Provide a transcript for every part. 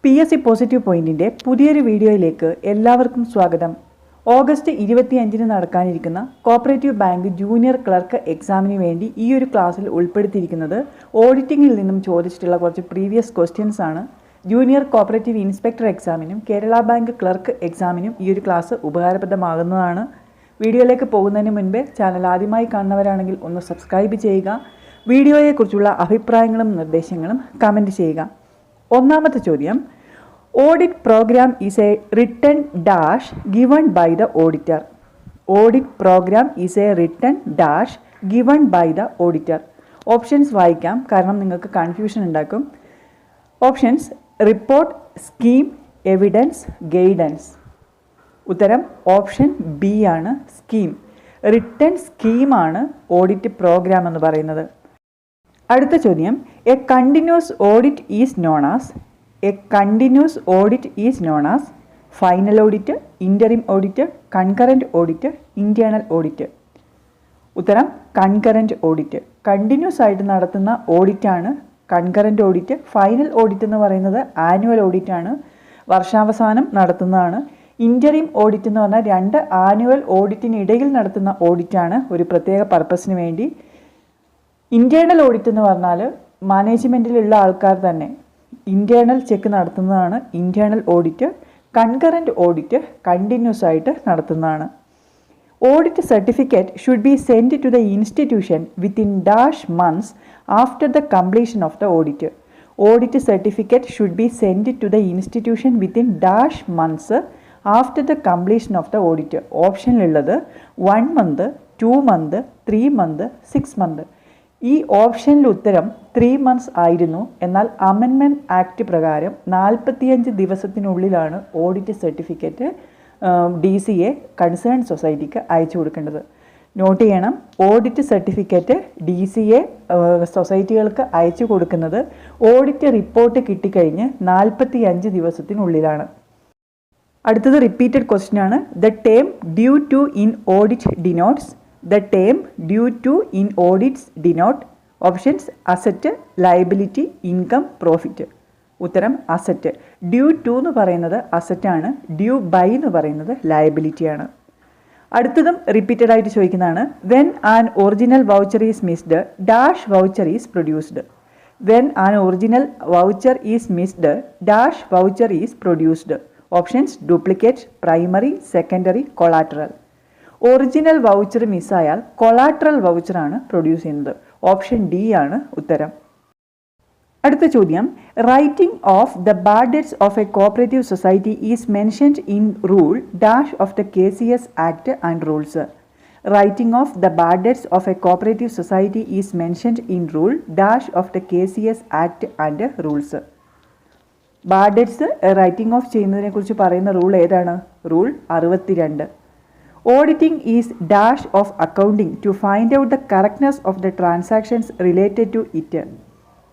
PSC positive പോയിന്റിൻ്റെ പുതിയൊരു വീഡിയോയിലേക്ക് എല്ലാവർക്കും സ്വാഗതം. ഓഗസ്റ്റ് 25 നടക്കാനിരിക്കുന്ന കോപ്പറേറ്റീവ് ബാങ്ക് ജൂനിയർ ക്ലർക്ക് എക്സാമിന് വേണ്ടി ഈ ഒരു ക്ലാസ്സിൽ ഉൾപ്പെടുത്തിയിരിക്കുന്നത് ഓഡിറ്റിങ്ങിൽ നിന്നും ചോദിച്ചിട്ടുള്ള കുറച്ച് പ്രീവിയസ് ക്വസ്റ്റ്യൻസ് ആണ്. ജൂനിയർ കോപ്പറേറ്റീവ് ഇൻസ്പെക്ടർ എക്സാമിനും കേരള ബാങ്ക് ക്ലർക്ക് എക്സാമിനും ഈ ഒരു ക്ലാസ് ഉപകാരപ്രദമാകുന്നതാണ്. വീഡിയോയിലേക്ക് പോകുന്നതിന് മുൻപേ ചാനൽ ആദ്യമായി കാണുന്നവരാണെങ്കിൽ ഒന്ന് സബ്സ്ക്രൈബ് ചെയ്യുക. വീഡിയോയെക്കുറിച്ചുള്ള അഭിപ്രായങ്ങളും നിർദ്ദേശങ്ങളും കമൻറ്റ് ചെയ്യുക. ഒന്നാമത്തെ ചോദ്യം, audit programme is a written dash given by the auditor. Audit programme is a written dash given by the auditor. Options വായിക്കാം, കാരണം നിങ്ങൾക്ക് കൺഫ്യൂഷൻ ഉണ്ടാക്കും. Options: report, scheme, evidence, guidance. ഉത്തരം ഓപ്ഷൻ ബി ആണ്, സ്കീം. റിട്ടൺ സ്കീമാണ് audit programme എന്ന് പറയുന്നത്. അടുത്ത ചോദ്യം, a continuous audit is known as. A continuous audit is known as final audit, interim audit, concurrent audit, internal audit. ഉത്തരം concurrent audit. Continuous ആയിട്ട് നടത്തുന്ന ഓഡിറ്റാണ് കൺകറൻറ്റ് ഓഡിറ്റ്. ഫൈനൽ ഓഡിറ്റ് എന്ന് പറയുന്നത് ആനുവൽ ഓഡിറ്റാണ്, വർഷാവസാനം നടത്തുന്നതാണ്. ഇൻ്ററിം ഓഡിറ്റ് എന്ന് പറഞ്ഞാൽ 2 ആനുവൽ ഓഡിറ്റിനിടയിൽ നടത്തുന്ന ഓഡിറ്റാണ്, ഒരു പ്രത്യേക പർപ്പസിന് വേണ്ടി. ഇൻറ്റേർണൽ ഓഡിറ്റ് എന്ന് പറഞ്ഞാൽ മാനേജ്മെൻറ്റിലുള്ള ആൾക്കാർ തന്നെ ഇൻറ്റേർണൽ ചെക്ക് നടത്തുന്നതാണ് internal audit. Concurrent audit continuous ആയിട്ട് നടത്തുന്നതാണ്. Audit certificate should be send to the institution within dash months after the completion of the audit. Audit certificate should be send to the institution within dash months after the completion of the audit. ഓപ്ഷനിലുള്ളത് 1 month, 2 month, 3 month, 6 month. ഈ ഓപ്ഷനിൽ ഉത്തരം 3 months ആയിരുന്നു. എന്നാൽ amendment act പ്രകാരം 45 ദിവസത്തിനുള്ളിലാണ് audit certificate DCA concern സൊസൈറ്റിക്ക് അയച്ചു കൊടുക്കേണ്ടത്. നോട്ട് ചെയ്യണം, ഓഡിറ്റ് സർട്ടിഫിക്കറ്റ് DCA സൊസൈറ്റികൾക്ക് അയച്ചു കൊടുക്കുന്നത് ഓഡിറ്റ് റിപ്പോർട്ട് കിട്ടിക്കഴിഞ്ഞ് 45 ദിവസത്തിനുള്ളിലാണ്. അടുത്തത് റിപ്പീറ്റഡ് ക്വസ്റ്റ്യൻ ആണ്. The term due to in audit denotes. The term due to in audits denote options: asset, liability, income, profit. ഉത്തരം അസറ്റ്. ഡ്യൂ ടു എന്ന് പറയുന്നത് അസറ്റാണ്, ഡ്യൂ ബൈ എന്ന് പറയുന്നത് ലയബിലിറ്റി ആണ്. അടുത്തതും റിപ്പീറ്റഡ് ആയിട്ട് ചോദിക്കുന്നതാണ്. When an original voucher is missed dash voucher is produced. When an original voucher is missed dash voucher is produced. Options: duplicate, primary, secondary, collateral. Original voucher മിസ്സായാൽ collateral വൗച്ചറാണ് produce ചെയ്യുന്നത്. Option D ആണ് ഉത്തരം. അടുത്ത ചോദ്യം, writing off the bad debts of a cooperative society is mentioned in rule dash of the KCS act and rules. Writing off the bad debts of a cooperative society is mentioned in rule dash of the KCS act and rules. Bad debts writing of ചെയ്യുന്നതിനെ കുറിച്ച് പറയുന്ന rule ഏതാണ്? Rule 62. Auditing is dash of accounting to find out the correctness of the transactions related to it.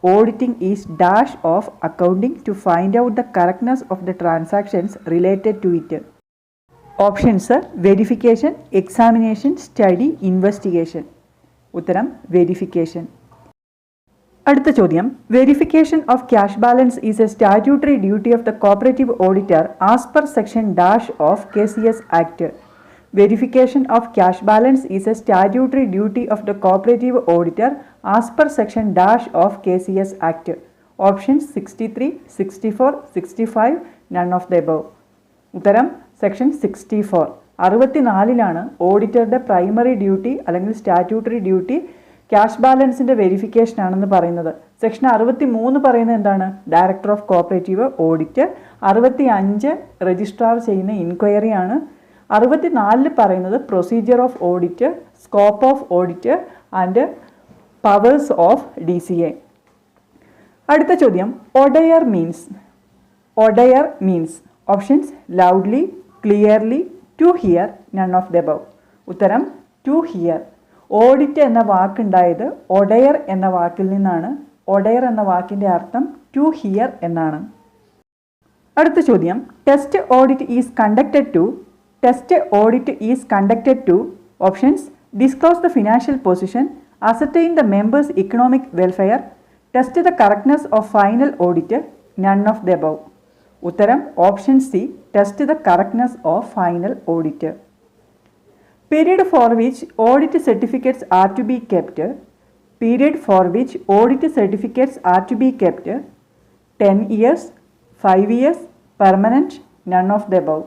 Auditing is dash of accounting to find out the correctness of the transactions related to it. Options: verification, examination, study, investigation. ഉത്തരം verification. അടുത്ത ചോദ്യം, verification of cash balance is A statutory duty of the cooperative auditor as per section dash of KCS act. Verification of cash balance is a statutory duty of the cooperative auditor as per section dash of KCS Act. Options: 63, 64, 65, none of the above. ഉത്തരം section 64. 64-ലാണ് ഓഡിറ്ററുടെ primary duty അല്ലെങ്കിൽ statutory duty cash ബാലൻസിൻ്റെ verification ആണെന്ന് പറയുന്നത്. Section 63 പറയുന്നത് എന്താണ്? Director of cooperative audit. 65 registrar ചെയ്യുന്ന ഇൻക്വയറി ആണ്. 64 പറയുന്നത് procedure of audit, scope of audit and powers of DCA. അടുത്ത ചോദ്യം, ഒഡയർ മീൻസ്. ഒഡയർ means. Options: loudly, clearly, to hear, none of the above. ഉത്തരം ടു ഹിയർ. ഓഡിറ്റ് എന്ന വാക്കുണ്ടായത് ഒഡയർ എന്ന വാക്കിൽ നിന്നാണ്. ഒഡയർ എന്ന വാക്കിൻ്റെ അർത്ഥം ടു ഹിയർ എന്നാണ്. അടുത്ത ചോദ്യം, test audit is conducted to. Test audit is conducted to options: disclose the financial position, ascertain the members' economic welfare, test the correctness of final audit, none of the above. ഉത്തരം option C, test the correctness of final audit. Period for which audit certificates are to be kept. Period for which audit certificates are to be kept. 10 years, 5 years, permanent, none of the above.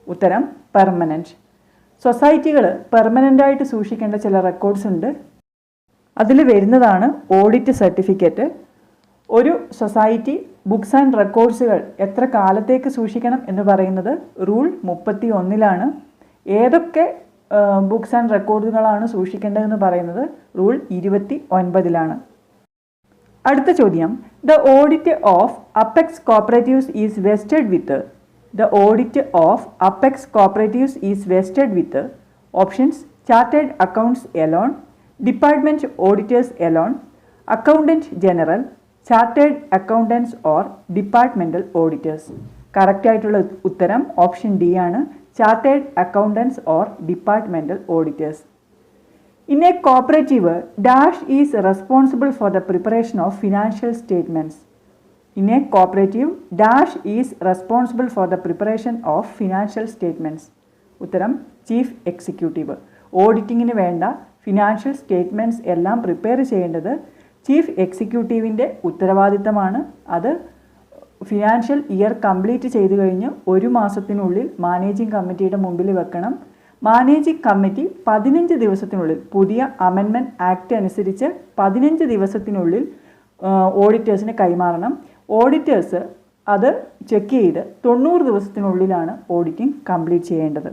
ഉത്തരം permanent. സൊസൈറ്റികൾ പെർമനൻ്റായിട്ട് സൂക്ഷിക്കേണ്ട ചില records ഉണ്ട്. അതിൽ വരുന്നതാണ് audit certificate. ഒരു society books and റെക്കോർഡ്സുകൾ എത്ര കാലത്തേക്ക് സൂക്ഷിക്കണം എന്ന് പറയുന്നത് റൂൾ 31 ഏതൊക്കെ ബുക്സ് ആൻഡ് റെക്കോർഡുകളാണ് സൂക്ഷിക്കേണ്ടതെന്ന് പറയുന്നത് റൂൾ 29. അടുത്ത ചോദ്യം, the audit of apex cooperatives is vested with. The audit of apex cooperatives is vested with options chartered accounts alone, department auditors alone, accountant general, chartered accountants or departmental auditors. കറക്റ്റായിട്ടുള്ള ഉത്തരം option D ആണ്, chartered accountants or departmental auditors. In a cooperative, dash is responsible for the preparation of financial statements. In a cooperative, dash is responsible for the preparation of financial statements. ഉത്തരം chief executive. ഓഡിറ്റിങ്ങിന് വേണ്ട financial statements എല്ലാം prepare ചെയ്യേണ്ടത് chief എക്സിക്യൂട്ടീവിൻ്റെ ഉത്തരവാദിത്തമാണ്. അത് financial year complete ചെയ്തു കഴിഞ്ഞ് 1 മാസത്തിനുള്ളിൽ managing കമ്മിറ്റിയുടെ മുമ്പിൽ വെക്കണം. മാനേജിംഗ് കമ്മിറ്റി 15 ദിവസത്തിനുള്ളിൽ, പുതിയ അമെൻമെൻറ്റ് ആക്ട് അനുസരിച്ച് 15 ദിവസത്തിനുള്ളിൽ ഓഡിറ്റേഴ്സിന് കൈമാറണം. ഓഡിറ്റേഴ്സ് അത് ചെക്ക് ചെയ്ത് 90 ദിവസത്തിനുള്ളിലാണ് ഓഡിറ്റിംഗ് കംപ്ലീറ്റ് ചെയ്യേണ്ടത്.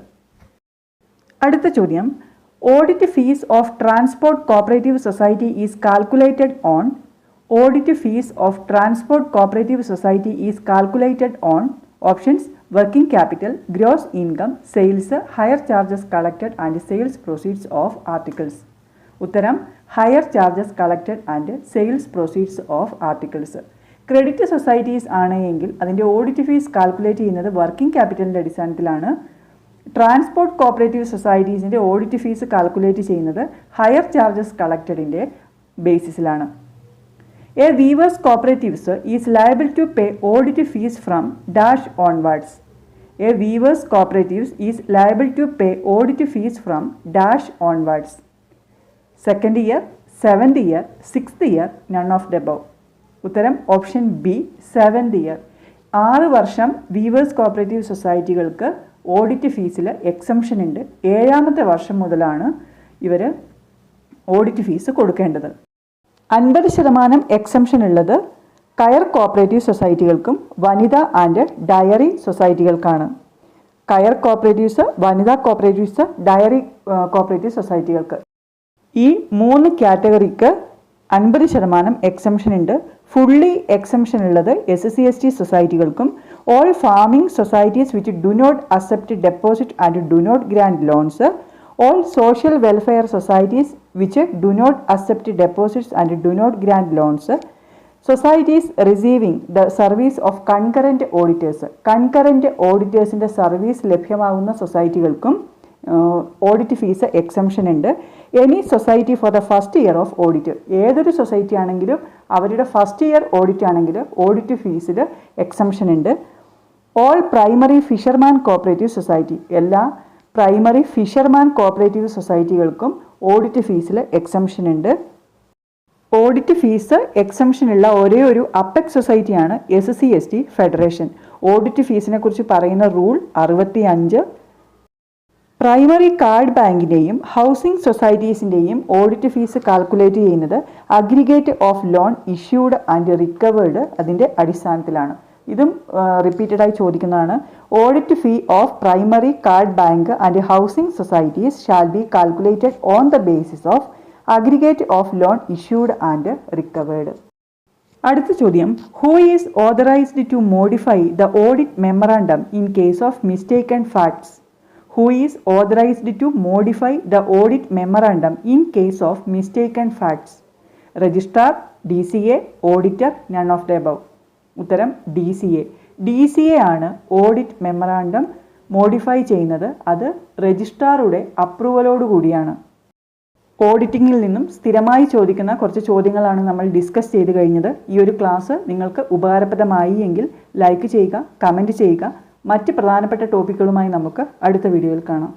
അടുത്ത ചോദ്യം, audit fees of transport cooperative society is calculated on. Audit fees of transport cooperative society is calculated on options working capital, gross income, sales, hire charges collected and sales proceeds of articles. ഉത്തരം hire charges collected and sales proceeds of articles. Credit societies ആണ് എങ്കിൽ അതിൻ്റെ audit fees calculate ചെയ്യുന്നത് working ക്യാപിറ്റലിൻ്റെ അടിസ്ഥാനത്തിലാണ്. Transport cooperative സൊസൈറ്റീസിൻ്റെ audit fees calculate ചെയ്യുന്നത് hire charges കളക്റ്റഡിൻ്റെ ബേസിസിലാണ്. A weavers cooperatives is liable to pay audit fees from dash onwards. A weavers cooperatives is liable to pay audit fees from dash onwards. 2nd year, 7th year, 6th year, none of the above. ഉത്തരം option B, 7th year. 6 വർഷം weavers cooperative സൊസൈറ്റികൾക്ക് audit ഫീസിൽ exemption ഉണ്ട്. 7ാമത്തെ വർഷം മുതലാണ് ഇവർ audit fees കൊടുക്കേണ്ടത്. 50% exemption ഉള്ളത് കയർ കോപ്പറേറ്റീവ് സൊസൈറ്റികൾക്കും വനിതാ ആൻഡ് ഡയറി സൊസൈറ്റികൾക്കാണ്. കയർ കോപ്പറേറ്റീവ്സ്, വനിതാ കോപ്പറേറ്റീവ്സ്, ഡയറി കോപ്പറേറ്റീവ് സൊസൈറ്റികൾക്ക്. ഈ 3 കാറ്റഗറിക്ക് 50% എക്സംഷൻ ഉണ്ട്. ഫുള്ളി എക്സംഷൻ ഉള്ളത് SC/ST സൊസൈറ്റികൾക്കും all farming societies which do not accept deposit and do not grant loans, all social welfare societies which do not accept deposits and do not grant loans, societies receiving the service of concurrent auditors, concurrent auditors-ന്റെ service ലഭ്യമാകുന്ന സൊസൈറ്റികൾക്കും audit fees exemption ഉണ്ട്. Any society for the first year of audit, ഏതൊരു society ആണെങ്കിലും അവരുടെ first year audit ആണെങ്കിൽ audit ഫീസിൽ exemption ഉണ്ട്. All primary fisherman cooperative society, എല്ലാ പ്രൈമറി ഫിഷർമാൻ കോപ്പറേറ്റീവ് സൊസൈറ്റികൾക്കും ഓഡിറ്റ് ഫീസിൽ എക്സംഷൻ ഉണ്ട്. ഓഡിറ്റ് ഫീസ് എക്സംഷനുള്ള ഒരേ ഒരു അപ്പെക്സ് സൊസൈറ്റിയാണ് SC/ST ഫെഡറേഷൻ. ഓഡിറ്റ് ഫീസിനെ കുറിച്ച് പറയുന്ന റൂൾ 65. പ്രൈമറി കാർഡ് ബാങ്കിൻ്റെയും ഹൗസിംഗ് സൊസൈറ്റീസിൻ്റെയും ഓഡിറ്റ് ഫീസ് കാൽക്കുലേറ്റ് ചെയ്യുന്നത് aggregate of loan issued and recovered അതിൻ്റെ അടിസ്ഥാനത്തിലാണ്. ഇതും റിപ്പീറ്റഡായി ചോദിക്കുന്നതാണ്. Audit fee of primary card bank and housing societies shall be calculated on the basis of aggregate of loan issued and recovered. അടുത്ത ചോദ്യം, who is authorised to modify the audit memorandum in case of mistaken facts? Who is authorized to modify the audit memorandum in case of mistaken facts? Registrar, DCA, auditor, none of the above. ഉത്തരം DCA. DCA ആണ് audit memorandum modify ചെയ്യുന്നത്. അത് രജിസ്ട്രാറുടെ അപ്രൂവലോട് കൂടിയാണ്. ഓഡിറ്റിങ്ങിൽ നിന്നും സ്ഥിരമായി ചോദിക്കുന്ന കുറച്ച് ചോദ്യങ്ങളാണ് നമ്മൾ ഡിസ്കസ് ചെയ്ത് കഴിഞ്ഞത്. ഈ ഒരു ക്ലാസ് നിങ്ങൾക്ക് ഉപകാരപ്രദമായി എങ്കിൽ ലൈക്ക് ചെയ്യുക, കമൻറ്റ് ചെയ്യുക. മറ്റ് പ്രധാനപ്പെട്ട ടോപ്പിക്കുകളുമായി നമുക്ക് അടുത്ത വീഡിയോയിൽ കാണാം.